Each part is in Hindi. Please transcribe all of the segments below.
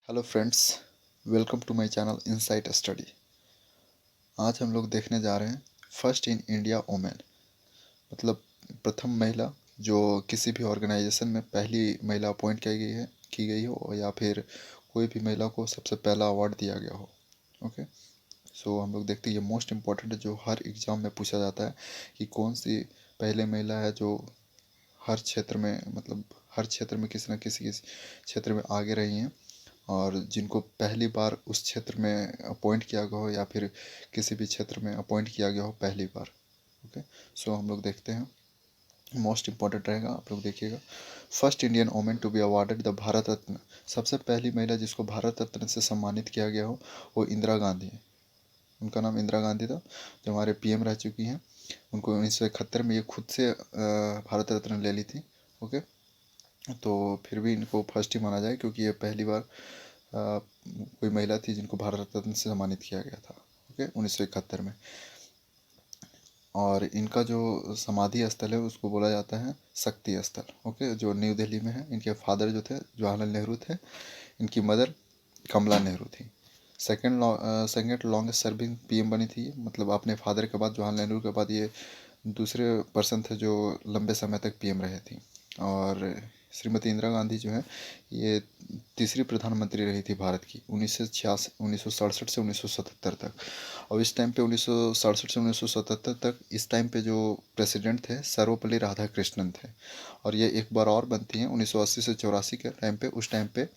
Hello friends, welcome to my channel insight study. आज हम लोग देखने जा रहे हैं फर्स्ट इन इंडिया वुमेन, मतलब प्रथम महिला जो किसी भी ऑर्गेनाइजेशन में पहली महिला अपॉइंट की गई हो या फिर कोई भी महिला को सबसे पहला अवार्ड दिया गया हो। ओके, सो हम लोग देखते हैं, ये मोस्ट इम्पॉर्टेंट है जो हर एग्ज़ाम में पूछा जाता है कि कौन सी पहले महिला है जो हर क्षेत्र में, मतलब हर क्षेत्र में किसी न किसी क्षेत्र में आगे रही हैं और जिनको पहली बार उस क्षेत्र में अपॉइंट किया गया हो या फिर किसी भी क्षेत्र में अपॉइंट किया गया हो पहली बार। ओके, सो हम लोग देखते हैं, मोस्ट इम्पॉर्टेंट रहेगा, आप लोग देखिएगा। First Indian women to be awarded the Bharat Ratna, सबसे पहली महिला जिसको भारत रत्न से सम्मानित किया गया हो वो इंदिरा गांधी है। उनका नाम इंदिरा गांधी था, जो हमारे पीएम रह चुकी हैं। उनको 1971 में ये खुद से भारत रत्न ले ली थी। ओके, तो फिर भी इनको फर्स्ट ही माना जाए क्योंकि ये पहली बार कोई महिला थी जिनको भारत रत्न से सम्मानित किया गया था। ओके, 1971 में। और इनका जो समाधि स्थल है उसको बोला जाता है शक्ति स्थल। ओके, जो न्यू दिल्ली में है। इनके फादर जो थे जवाहरलाल नेहरू थे, इनकी मदर कमला नेहरू थी। सेकेंड लॉन्गेस्ट सर्विंग पीएम बनी थी, मतलब अपने फादर के बाद, जवाहरलाल नेहरू के बाद ये दूसरे पर्सन थे जो लंबे समय तक पीएम रहे थी। और श्रीमती इंदिरा गांधी जो है ये तीसरी प्रधानमंत्री रही थी भारत की, 1967 से 1977 तक। और इस टाइम पे 1967 से 1977 तक इस टाइम पे जो प्रेसिडेंट थे सर्वपल्ली राधाकृष्णन थे। और ये एक बार और बनती हैं 1980 से 84 के टाइम पे। उस टाइम पे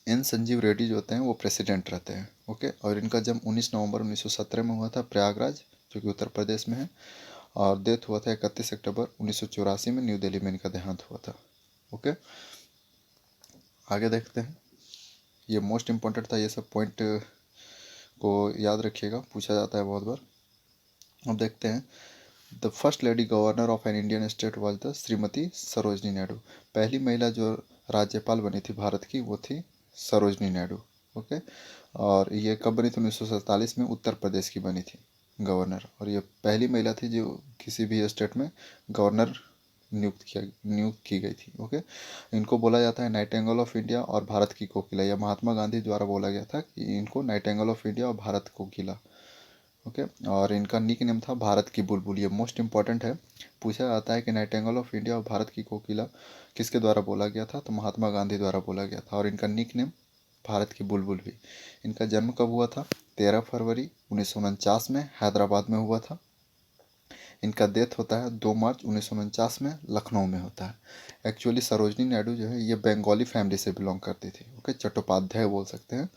एन संजीव रेड्डी जो होते हैं वो प्रेसिडेंट रहते हैं। ओके, और इनका जन्म 19 नवंबर 1917 में हुआ था, प्रयागराज जो कि उत्तर प्रदेश में है। और डेथ हुआ था 31 अक्टूबर 1984 में, न्यू दिल्ली में इनका देहांत हुआ था। ओके, आगे देखते हैं। ये मोस्ट इम्पोर्टेंट था, ये सब पॉइंट को याद रखिएगा, पूछा जाता है बहुत बार। अब देखते हैं, the first lady governor of an Indian state was the Shrimati Sarojini Naidu. पहली महिला जो राज्यपाल बनी थी भारत की वो थी सरोजनी नायडू। ओके, और ये कब बनी थी? 1947 में उत्तर प्रदेश की बनी थी गवर्नर। और ये पहली महिला थी जो किसी भी स्टेट में गवर्नर नियुक्त की गई थी। ओके, इनको बोला जाता है नाइटिंगेल ऑफ इंडिया और भारत की कोकिला। यह महात्मा गांधी द्वारा बोला गया था कि इनको नाइटिंगेल ऑफ इंडिया और भारत कोकिला। ओके, और इनका निक नेम था भारत की बुलबुल। ये मोस्ट इंपॉर्टेंट है, पूछा जाता है कि नाइटिंगेल ऑफ इंडिया और भारत की कोकिला किसके द्वारा बोला गया था? तो महात्मा गांधी द्वारा बोला गया था। और इनका निक नेम भारत की बुलबुल भी। इनका जन्म कब हुआ था? 13 फरवरी 1949 में हैदराबाद में हुआ था। इनका डेथ होता है 2 मार्च 1949 में लखनऊ में होता है। एक्चुअली सरोजनी नायडू जो है ये बंगाली फैमिली से बिलोंग करती थी। ओके, चट्टोपाध्याय बोल सकते हैं।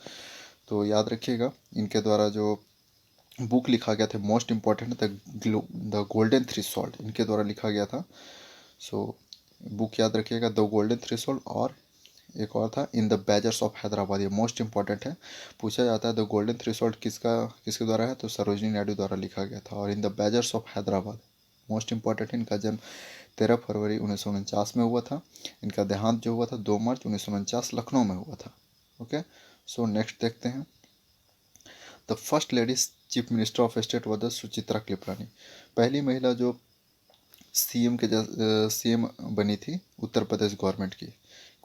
तो याद रखिएगा, इनके द्वारा जो बुक लिखा गया था most important, the golden threshold, इनके द्वारा लिखा गया था। सो बुक याद रखिएगा, द गोल्डन थ्रेशोल्ड। और एक और था in the badgers of Hyderabad, ये मोस्ट इंपॉर्टेंट है, पूछा जाता है द गोल्डन थ्रेशोल्ड किसके द्वारा है? तो सरोजनी नायडू द्वारा लिखा गया था। और in the badgers of Hyderabad most important है, इनका जन्म 13 फरवरी 1949 में हुआ था। इनका देहांत जो हुआ था 2 मार्च 1949 लखनऊ में हुआ था। ओके, सो नेक्स्ट देखते हैं, the first ladies chief minister of state was the Suchitra Kripalani. पहली महिला जो सीएम बनी थी उत्तर प्रदेश गवर्नमेंट की।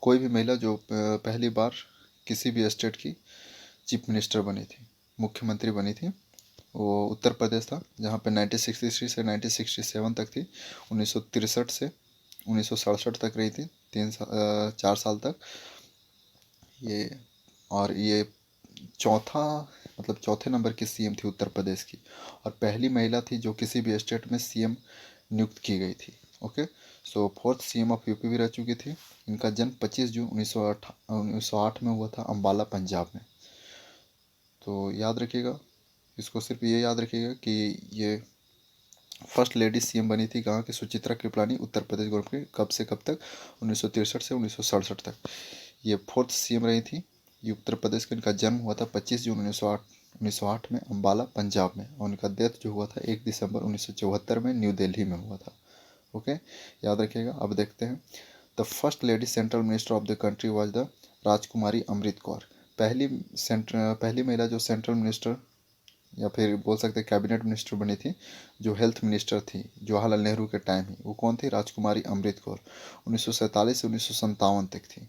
कोई भी महिला जो पहली बार किसी भी स्टेट की चीफ मिनिस्टर बनी थी, मुख्यमंत्री बनी थी, वो उत्तर प्रदेश था, जहाँ पे 1963 से 1967 तक थी। 1963 से 1967 तक रही थी, 4 साल तक ये। और ये चौथा, मतलब चौथे नंबर की सीएम थी उत्तर प्रदेश की। और पहली महिला थी जो किसी भी स्टेट में सीएम नियुक्त की गई थी। Okay, so fourth CM of UP भी रह चुकी थी। इनका जन्म 25 जून 1908 में हुआ था, अम्बाला पंजाब में। तो याद रखिएगा, इसको सिर्फ ये याद रखिएगा कि ये फर्स्ट लेडी सीएम बनी थी कहाँ की? सुचित्रा कृपलानी, उत्तर प्रदेश गवर्नमेंट की। कब से कब तक? 1963 से 1967 तक ये फोर्थ सीएम रही थी। ये उत्तर प्रदेश का, इनका जन्म हुआ था 25 जून 1908 में अम्बाला पंजाब में। और उनका डेथ जो हुआ था 1 दिसंबर 1974 में न्यू दिल्ली में हुआ था। ओके, याद रखिएगा। अब देखते हैं, the first lady central minister of the country was the राजकुमारी अमृत कौर। पहली महिला जो सेंट्रल मिनिस्टर या फिर बोल सकते हैं कैबिनेट मिनिस्टर बनी थी, जो हेल्थ मिनिस्टर थी जवाहरलाल नेहरू के टाइम ही, वो कौन थी? राजकुमारी अमृत कौर। 1947 से 1957 तक थी।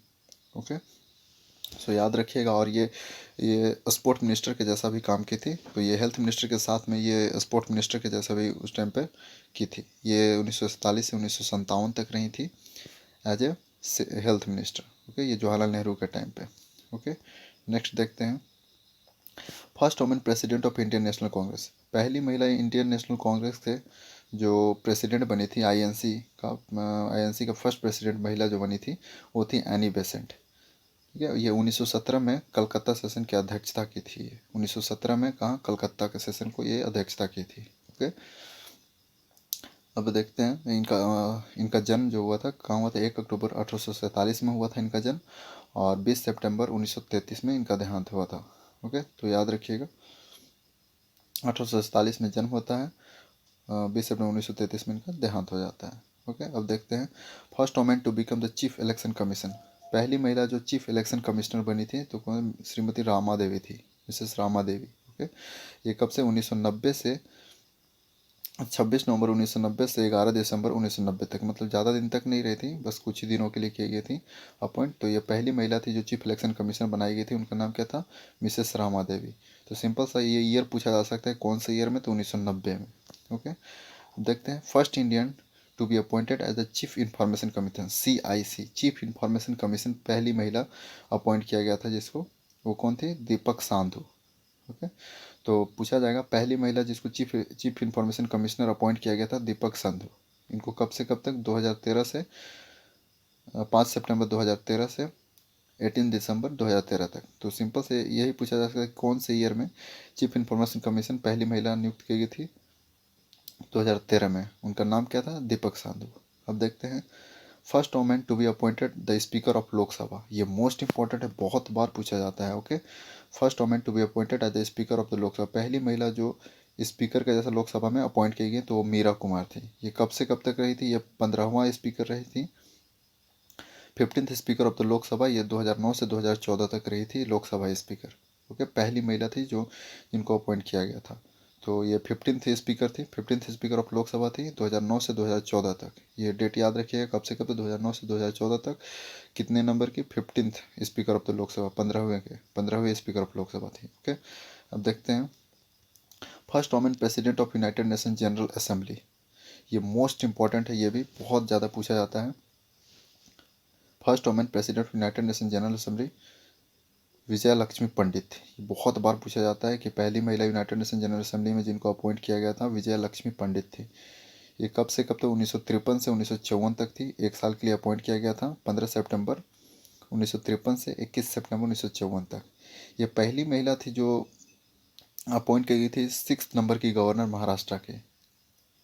ओके, सो याद रखिएगा। और ये स्पोर्ट मिनिस्टर के जैसा भी काम की थी। तो ये हेल्थ मिनिस्टर के साथ में ये स्पोर्ट मिनिस्टर के जैसा भी उस टाइम पे की थी। ये 1947 से 1957 तक रही थी as a health minister. Okay, ये जवाहरलाल नेहरू के टाइम पे। ओके, नेक्स्ट देखते हैं। First women president of Indian national Congress, पहली महिला इंडियन नेशनल कांग्रेस से जो प्रेसिडेंट बनी थी आईएनसी का फर्स्ट प्रेसिडेंट महिला जो बनी थी वो थी एनी बेसेंट। ठीक है, ये 1917 में कलकत्ता सेशन की अध्यक्षता की थी। ये 1917 में कहाँ कलकत्ता के सेशन को ये अध्यक्षता की थी। ओके, अब देखते हैं इनका जन्म जो हुआ था कहाँ हुआ था। 1 अक्टूबर 1847 में हुआ था इनका जन्म, और 20 सितंबर 1933 में इनका देहांत हुआ था। ओके, तो याद रखिएगा 1847 में जन्म होता है, 20 सितंबर 1933 में इनका देहांत हो जाता है। ओके, अब देखते हैं। First women to become the chief election commission, पहली महिला जो चीफ इलेक्शन कमिश्नर बनी थी तो कौन, श्रीमती रामा देवी थी, मिसेस रामा देवी। ओके, ये कब से, 1990 से 26 नवंबर 1990 से 11 दिसंबर 1990 तक, मतलब ज़्यादा दिन तक नहीं रही थी, बस कुछ ही दिनों के लिए की गई थी अपॉइंट। तो ये पहली महिला थी जो चीफ इलेक्शन कमिश्नर बनाई गई थी। उनका नाम क्या था, मिसेस रामा देवी। तो सिंपल सा ये ईयर पूछा जा सकता है, कौन से ईयर में, तो 1990 में। ओके, देखते हैं। First Indian to be appointed as the chief information commission, CIC, chief information commission, पहली महिला अपॉइंट किया गया था जिसको, वो कौन थी, दीपक साधु। ओके, तो पूछा जाएगा पहली महिला जिसको चीफ इंफॉर्मेशन कमिश्नर अपॉइंट किया गया था, दीपक संधू। इनको कब से कब तक, 2013 से 5 सितंबर 2013 से 18 दिसंबर 2013 तक। तो सिंपल से यही पूछा जा सकता है कौन से ईयर में चीफ इंफॉर्मेशन कमीशन पहली महिला नियुक्त की गई थी, 2013 में। उनका नाम क्या था, दीपक साधु। अब देखते हैं। First women to be appointed the speaker of Lok Sabha, ये मोस्ट इंपॉर्टेंट है, बहुत बार पूछा जाता है। Okay, first women to be appointed as the speaker of the Lok Sabha, पहली महिला जो स्पीकर के जैसा लोकसभा में अपॉइंट की गई तो वो मीरा कुमार थी। ये कब से कब तक रही थी, ये 15वां स्पीकर रही थी, 15th speaker of the Lok Sabha. ये 2009 से 2014 तक रही थी लोकसभा स्पीकर। ओके, पहली महिला थी जो जिनको अपॉइंट किया गया था। तो ये 15th स्पीकर थी, 15th स्पीकर ऑफ लोकसभा थी 2009 से 2014 तक। ये डेट याद रखिएगा कब से कब तक, 2009 से 2014 तक। कितने नंबर की, 15th speaker of the Lok Sabha, 15वें स्पीकर ऑफ लोकसभा थी। ओके, अब देखते हैं। First women president of United Nation General Assembly, ये मोस्ट इंपॉर्टेंट है, ये भी बहुत ज़्यादा पूछा जाता है। First women president of United Nation General Assembly Vijaya Lakshmi Pandit. ये बहुत बार पूछा जाता है कि पहली महिला यूनाइटेड नेशन जनरल असेंबली में जिनको अपॉइंट किया गया था विजया लक्ष्मी पंडित थी। ये कब से कब तक, 1953 से 1954 तक थी, 1 साल के लिए अपॉइंट किया गया था, 15 सितंबर 1953 से 21 सितंबर 1954 तक। ये पहली महिला थी जो अपॉइंट की गई थी 6 नंबर की गवर्नर महाराष्ट्र के।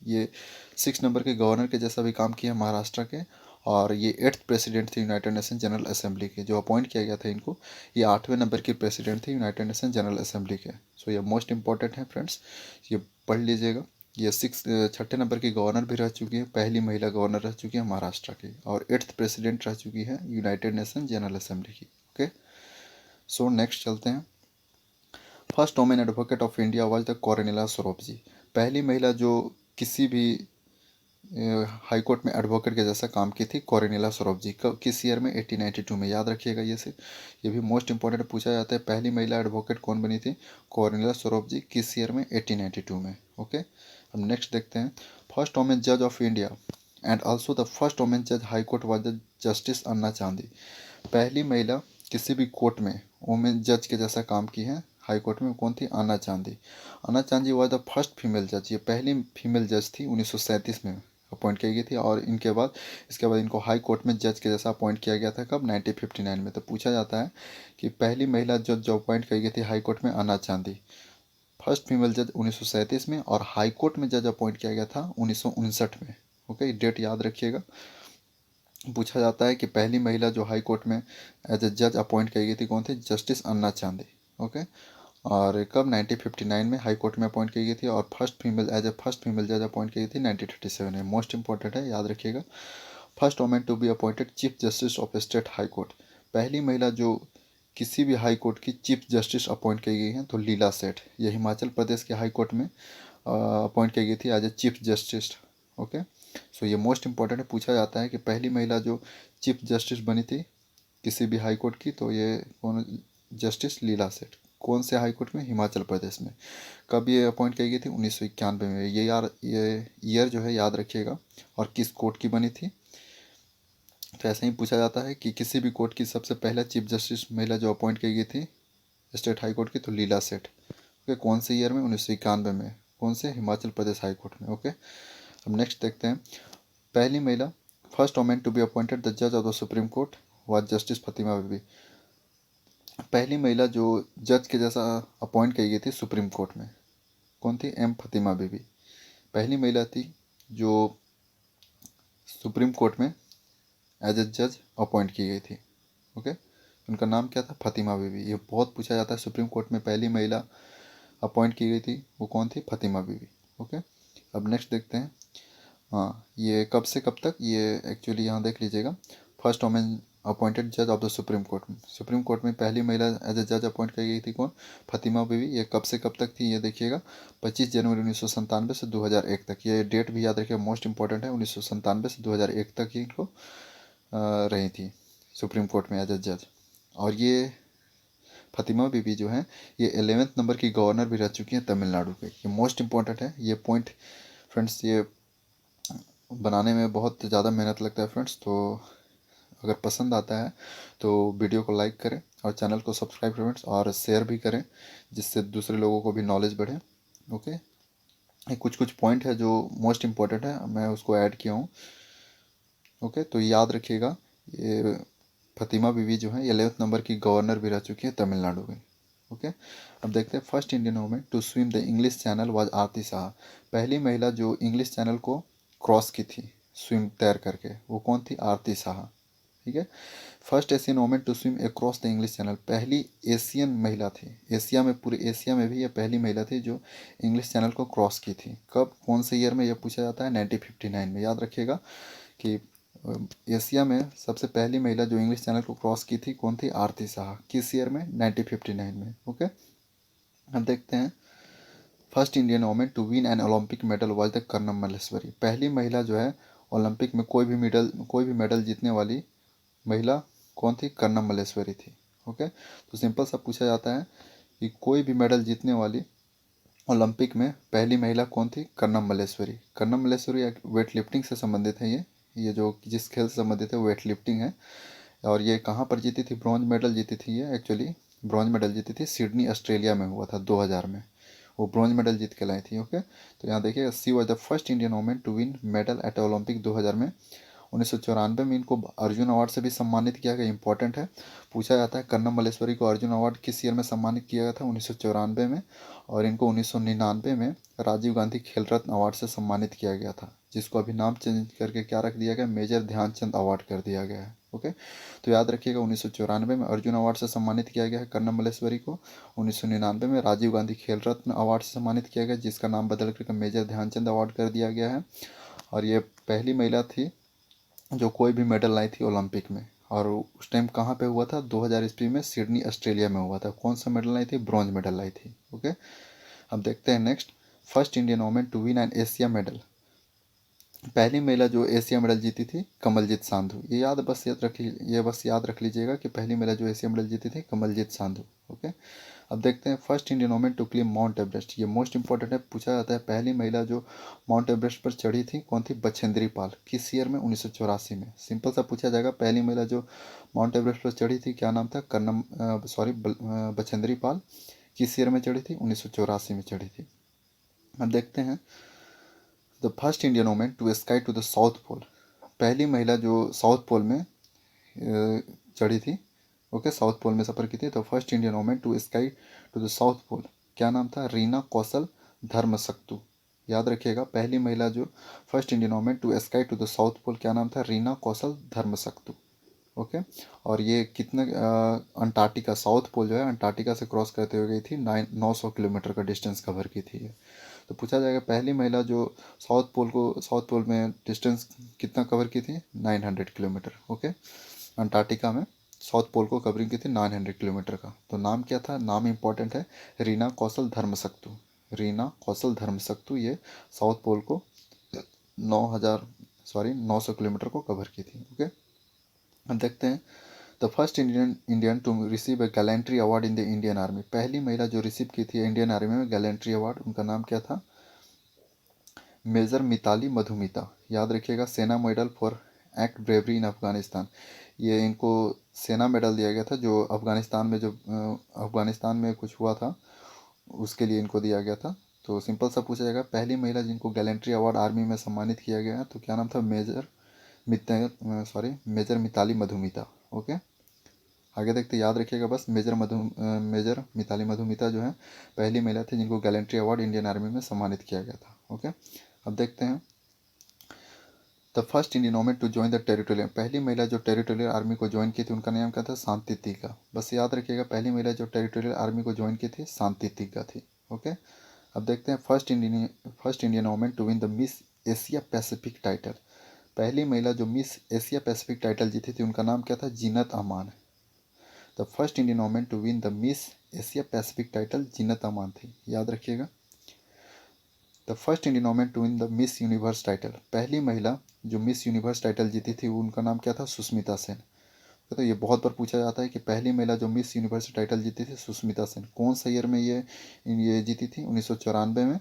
ये 6 नंबर के गवर्नर के जैसा भी काम किया महाराष्ट्र के। और ये 8th प्रेसिडेंट थे यूनाइटेड नेशन जनरल असेंबली के, जो अपॉइंट किया गया था इनको। ये 8वें नंबर की प्रेसिडेंट थे यूनाइटेड नेशन जनरल असेंबली के। सो ये मोस्ट इंपॉर्टेंट है फ्रेंड्स, ये पढ़ लीजिएगा। ये 6 नंबर की गवर्नर भी रह चुकी है, पहली महिला गवर्नर रह चुकी है महाराष्ट्र की, और 8th प्रेसिडेंट रह चुकी है यूनाइटेड नेशन जनरल असेंबली की। ओके, सो नेक्स्ट चलते हैं। First women advocate of India was the Cornelia Saroj, पहली महिला जो किसी भी हाई कोर्ट में एडवोकेट के जैसा काम की थी, कॉर्नेलिया सरोज। कब, किस ईयर में, 1892 में। याद रखिएगा ये भी मोस्ट इंपॉर्टेंट पूछा जाता है। पहली महिला एडवोकेट कौन बनी थी, कॉर्नेलिया सरोज, किस ईयर में, 1892 में। ओके, अब नेक्स्ट देखते हैं। फर्स्ट वुमेन जज of India and also the first women जज high court was the justice अन्ना चांदी, पहली महिला किसी भी कोर्ट में वुमेन जज के जैसा काम की है हाई कोर्ट में, कौन थी, अन्ना चांदी। अन्ना चांदी वाज द फर्स्ट फीमेल जज, ये पहली फीमेल जज थी, 1937 में अपॉइंट की गई थी। और इसके बाद इनको हाई कोर्ट में जज के जैसा अपॉइंट किया गया था, कब, 1959 में। तो पूछा जाता है कि पहली महिला जज जो अपॉइंट की गई थी हाई कोर्ट में, अन्ना चांदी, फर्स्ट फीमेल जज 1937 में, और हाई कोर्ट में जज अपॉइंट किया गया था 1959 में। ओके, डेट याद रखिएगा। पूछा जाता है कि पहली महिला जो हाई कोर्ट में एज ए जज अपॉइंट की गई थी कौन थी, जस्टिस अन्ना चांदी। ओके, और कब, 1959 में हाई कोर्ट में अपॉइंट की गई थी। और फर्स्ट फीमेल जज अपॉइंट की गई थी 1937 में। मोस्ट इंपॉर्टेंट है, याद रखिएगा। First women to be appointed chief justice of state high court, पहली महिला जो किसी भी हाई कोर्ट की चीफ जस्टिस अपॉइंट की गई है तो लीला सेठ, ये हिमाचल प्रदेश के हाई कोर्ट में अपॉइंट की गई थी as a chief justice. Okay, so ये मोस्ट इंपॉर्टेंट है, पूछा जाता है कि पहली महिला जो चीफ जस्टिस बनी थी किसी भी हाई कोर्ट की, तो ये कौन, जस्टिस लीला सेठ। कौन से हाई कोर्ट में? हिमाचल प्रदेश में। कब ये अपॉइंट की गई थी? 1991 में। ये ईयर जो है याद रखिएगा। और किस कोर्ट की बनी थी? तो ऐसे ही पूछा जाता है कि किसी भी कोर्ट की सबसे पहला चीफ जस्टिस महिला जो अपॉइंट की गई थी स्टेट हाई कोर्ट की, तो लीला सेठ। ओके, कौन से ईयर में? 1991 में। कौन से? हिमाचल प्रदेश हाई कोर्ट में। ओके, अब नेक्स्ट देखते हैं। पहली महिला, first women to be appointed the जज of the supreme court was justice Fatima Bibi. पहली महिला जो जज के जैसा अपॉइंट की गई थी सुप्रीम कोर्ट में, कौन थी? एम फतिमा बीबी। पहली महिला थी जो सुप्रीम कोर्ट में एज ए जज अपॉइंट की गई थी। ओके, उनका नाम क्या था? फतिमा बीबी। ये बहुत पूछा जाता है, सुप्रीम कोर्ट में पहली महिला अपॉइंट की गई थी वो कौन थी? फतिमा बीबी। ओके, अब नेक्स्ट देखते हैं। हाँ, ये कब से कब तक? ये एक्चुअली यहाँ देख लीजिएगा। फर्स्ट वोमेन अपॉइंटेड जज ऑफ द सुप्रीम कोर्ट में, सुप्रीम कोर्ट में पहली महिला एज ए जज अपॉइंट की गई थी कौन? फतिमा बीबी। ये कब से कब तक थी? ये देखिएगा, 25 जनवरी 1997 से 2001 तक। ये डेट भी याद रखिएगा, मोस्ट इंपॉर्टेंट है। 1997 से 2001 तक ही इनको रही थी सुप्रीम कोर्ट में एज ए जज। और ये फतिमा बीबी जो है ये 11वें नंबर की गवर्नर भी रह चुकी हैं तमिलनाडु के। ये मोस्ट इंपॉर्टेंट है ये पॉइंट फ्रेंड्स। ये बनाने में बहुत ज़्यादा मेहनत लगता है फ्रेंड्स। तो अगर पसंद आता है तो वीडियो को लाइक करें और चैनल को सब्सक्राइब करें फ्रेंड्स, और शेयर भी करें जिससे दूसरे लोगों को भी नॉलेज बढ़े। ओके, ये कुछ कुछ पॉइंट है जो मोस्ट इम्पोर्टेंट है, मैं उसको ऐड किया हूँ। ओके, तो याद रखिएगा। ये फतिमा बीवी जो है 11वें नंबर की गवर्नर भी रह चुकी है तमिलनाडु में। ओके, अब देखते हैं। First Indian women to swim the English channel was Arati Shah. पहली महिला जो इंग्लिश चैनल को क्रॉस की थी स्विम तैर करके, वो कौन थी? आरती शाह। ठीक है। First Asian women to swim across the English channel. पहली एशियन महिला थी एशिया में, पूरे एशिया में भी ये पहली महिला थी जो इंग्लिश चैनल को क्रॉस की थी। कब? कौन से ईयर में? यह पूछा जाता है 1959 में। याद रखिएगा कि एशिया में सबसे पहली महिला जो इंग्लिश चैनल को क्रॉस की थी कौन थी? आरती शाह। किस ईयर में? 1959 में। ओके, अब देखते हैं। First Indian women to win an Olympic medal was the Karnam Malleswari. पहली महिला जो है ओलंपिक में कोई भी मेडल जीतने वाली महिला कौन थी? कर्नम मल्लेश्वरी थी। ओके, तो सिंपल सा पूछा जाता है कि कोई भी मेडल जीतने वाली ओलंपिक में पहली महिला कौन थी? कर्नम मल्लेश्वरी। कर्नम मल्लेश्वरी वेट लिफ्टिंग से संबंधित है। ये जो जिस खेल से संबंधित है वो वेट लिफ्टिंग है। और ये कहाँ पर जीती थी? ब्रॉन्ज मेडल जीती थी। ये एक्चुअली ब्रॉन्ज मेडल जीती थी सिडनी ऑस्ट्रेलिया में हुआ था 2000 में। वो ब्रॉन्ज मेडल जीत के लाई थी। ओके, तो यहाँ देखिए, she was the first Indian women to win medal at Olympic 2000 में। 1994 में इनको अर्जुन अवार्ड से भी सम्मानित किया गया। इंपॉर्टेंट है, पूछा जाता है। कर्नम मल्लेश्वरी को अर्जुन अवार्ड किस ईयर में सम्मानित किया गया था? 1994 में। और इनको 1999 में राजीव गांधी खेल रत्न अवार्ड से सम्मानित किया गया था, जिसको अभी नाम चेंज करके क्या रख दिया गया? मेजर ध्यानचंद अवार्ड कर दिया गया है। ओके, तो याद रखिएगा 1994 में अर्जुन अवार्ड से सम्मानित किया गया है कर्नम मल्लेश्वरी को। 1999 में राजीव गांधी खेल रत्न अवार्ड से सम्मानित किया गया, जिसका नाम बदल करके मेजर ध्यानचंद अवार्ड कर दिया गया है। और ये पहली महिला थी जो कोई भी मेडल लाई थी ओलंपिक में। और उस टाइम कहाँ पे हुआ था? 2000 ईस्वी में सिडनी ऑस्ट्रेलिया में हुआ था। कौन सा मेडल लाई थी? ब्रॉन्ज मेडल लाई थी। ओके, अब देखते हैं next. First Indian women to win an Asia medal. पहली महिला जो एशिया मेडल जीती थी कमलजीत सांधु। ये बस याद रख लीजिएगा कि पहली महिला जो एशिया मेडल जीती थी कमलजीत सांधु। ओके, अब देखते हैं। First Indian women to climb Mount Everest. ये मोस्ट इंपॉर्टेंट है, पूछा जाता है। पहली महिला जो माउंट एवरेस्ट पर चढ़ी थी कौन थी? बछेंद्री पाल। किस ईयर में? 1984 में। सिंपल सा पूछा जाएगा, पहली महिला जो माउंट एवरेस्ट पर चढ़ी थी क्या नाम था? बछेंद्री पाल। किस ईयर में चढ़ी थी? 1984 में चढ़ी थी। अब देखते हैं। The first Indian women to ski to the south pole. पहली महिला जो साउथ पोल में चढ़ी थी। ओके, साउथ पोल में सफ़र की थी। तो first Indian women to ski to the south pole क्या नाम था? रीना कौशल धर्मसक्तु। याद रखिएगा, पहली महिला जो first Indian women to ski to the south pole क्या नाम था? रीना कौशल धर्मसक्तु। ओके, और ये कितने अंटार्कटिका, साउथ पोल जो है अंटार्कटिका से क्रॉस करते हुए गई थी। 900 किलोमीटर का डिस्टेंस कवर की थी ये। तो पूछा जाएगा, पहली महिला जो साउथ पोल में डिस्टेंस कितना कवर की थी? 900 किलोमीटर। ओके, अंटार्कटिका में साउथ पोल को कवरिंग की थी 900 किलोमीटर का। तो नाम क्या था? नाम इंपॉर्टेंट है, रीना कौशल धर्मसक्तु। रीना कौशल धर्मसक्तु ये साउथ पोल को 900 किलोमीटर को कवर की थी। ओके, अब देखते हैं। The the first Indian to receive a gallantry award in the Indian army, पहली महिला जो रिसीव की थी इंडियन आर्मी में गैलेंट्री अवार्ड, उनका नाम क्या था? मेजर मिताली मधुमिता। याद रखिएगा, Sena medal for act bravery in Afghanistan, ये इनको सेना मेडल दिया गया था जो अफगानिस्तान में कुछ हुआ था उसके लिए इनको दिया गया था। तो सिंपल सा पूछा जाएगा, पहली महिला जिनको गैलेंट्री अवार्ड आर्मी में सम्मानित किया गया है तो क्या नाम था? मेजर मिताली मधुमिता। ओके, आगे देखते, याद रखिएगा बस, मेजर मिताली मधुमिता जो है पहली महिला थी जिनको गैलेंट्री अवार्ड इंडियन आर्मी में सम्मानित किया गया था। ओके, अब देखते हैं, the first Indian women to join the territorial, पहली महिला जो टेरिटोरियल आर्मी को ज्वाइन की थी उनका नाम क्या था? शांति तिग्गा। बस याद रखिएगा, पहली महिला जो टेरिटोरियल आर्मी को ज्वाइन की थी शांति तिग्गा थी। ओके, अब देखते हैं, first Indian women to win the miss Asia Pacific title, पहली महिला जो मिस एशिया पैसिफिक टाइटल जीती थी उनका नाम क्या था? Zeenat Aman. The first Indian women to win the miss Asia Pacific title Zeenat Aman थी, याद रखिएगा। The first Indian women to win the Miss Universe title, पहली महिला जो मिस यूनिवर्स टाइटल जीती थी उनका नाम क्या था? सुष्मिता सेन। तो ये बहुत बार पूछा जाता है कि पहली महिला जो मिस यूनिवर्स टाइटल जीती थी सुष्मिता सेन, कौन सा ईयर में ये जीती थी? 1994 में।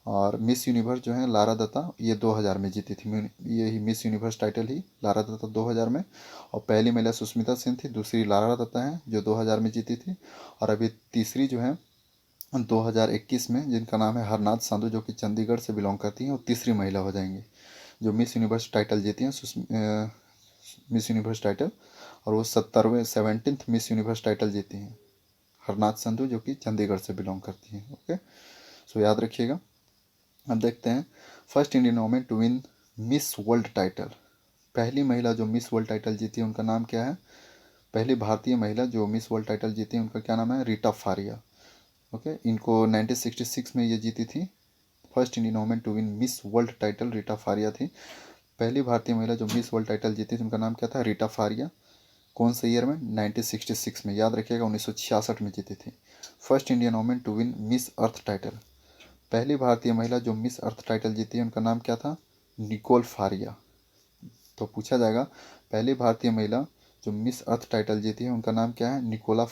और मिस यूनिवर्स जो है लारा दत्ता, ये 2000 में जीती थी, ये ही मिस यूनिवर्स टाइटल ही लारा दत्ता 2000 में। और पहली महिला सुष्मिता सेन थी, दूसरी लारा दत्ता है जो 2000 में जीती थी, और अभी तीसरी जो है 2021 में जिनका नाम है हरनाथ संधू जो कि चंडीगढ़ से बिलोंग करती हैं, वो तीसरी महिला हो जाएंगी जो मिस यूनिवर्स टाइटल जीती हैं, मिस यूनिवर्स टाइटल, और वो 70वें मिस यूनिवर्स टाइटल जीती हैं हरनाथ संधू जो कि चंडीगढ़ से बिलोंग करती हैं। ओके, सो याद रखिएगा। अब देखते हैं, first Indian women to win miss world title, पहली महिला जो मिस वर्ल्ड टाइटल जीती है उनका नाम क्या है? पहली भारतीय महिला जो मिस वर्ल्ड टाइटल जीती है उनका क्या नाम है? रीटा फारिया। ओके, इनको 1966 में ये जीती थी, first Indian women to win miss world title Reita Faria थी, पहली भारतीय महिला जो मिस वर्ल्ड टाइटल जीती थी उनका नाम क्या था? रीटा फारिया। कौन से ईयर में? 1966 में, याद रखिएगा 1966 में जीती थी। First Indian women to win miss earth title, पहली भारतीय महिला जो मिस अर्थ टाइटल जीती है उनका नाम क्या था? निकोल फारिया। तो पूछा जाएगा, पहली भारतीय महिला जो मिस अर्थ टाइटल जीती है उनका नाम क्या है? निकोल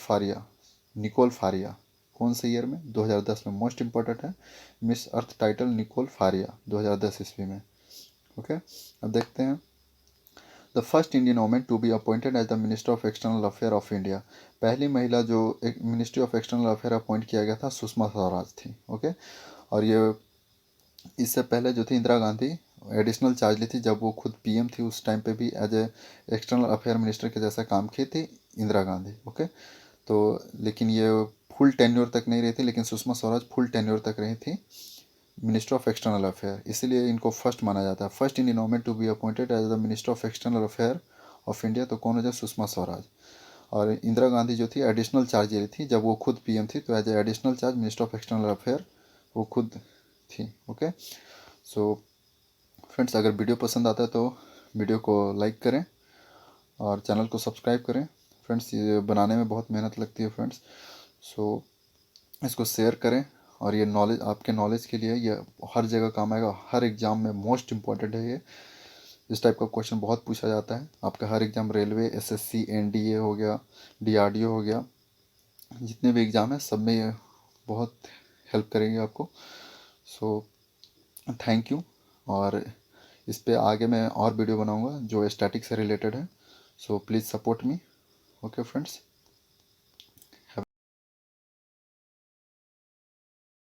फारिया। कौन से ईयर में? 2010 में, मोस्ट इंपॉर्टेंट है, miss earth title Nicole Faria 2010 ईस्वी में। ओके, अब देखते हैं, the first Indian women to be appointed as the minister of external affair of India, पहली महिला जो एक ministry of external affair appoint किया गया था सुषमा स्वराज थी। ओके, और ये इससे पहले जो थी इंदिरा गांधी एडिशनल चार्ज ली थी, जब वो खुद पीएम थी उस टाइम पे भी as a external affair minister के जैसा काम की थी इंदिरा गांधी। ओके, तो लेकिन ये फुल टेन्योर तक नहीं रही थी, लेकिन सुषमा स्वराज फुल टेन्योर तक रही थी मिनिस्टर ऑफ एक्सटर्नल अफेयर, इसीलिए इनको फर्स्ट माना जाता है। First Indian women to be appointed as the minister of external affair of India, तो कौन हो जाए? सुषमा स्वराज। और इंदिरा गांधी जो थी एडिशनल चार्ज ले रही थी, जब वो खुद पीएम थी तो as a additional charge minister of external affair वो खुद थी। ओके, सो फ्रेंड्स, अगर वीडियो पसंद आता है तो वीडियो को लाइक करें और चैनल को सब्सक्राइब करें। फ्रेंड्स, ये बनाने में बहुत मेहनत लगती है फ्रेंड्स, सो इसको शेयर करें। और ये नॉलेज आपके नॉलेज के लिए, ये हर जगह काम आएगा, हर एग्ज़ाम में मोस्ट इम्पॉर्टेंट है ये। इस टाइप का क्वेश्चन बहुत पूछा जाता है आपका हर एग्ज़ाम, रेलवे, एसएससी, एनडीए हो गया, डीआरडीओ हो गया, जितने भी एग्ज़ाम है सब में ये बहुत हेल्प करेंगे आपको। सो थैंक यू, और इस पे आगे मैं और वीडियो बनाऊंगा जो स्टैटिक से रिलेटेड है, so please support me. Okay friends.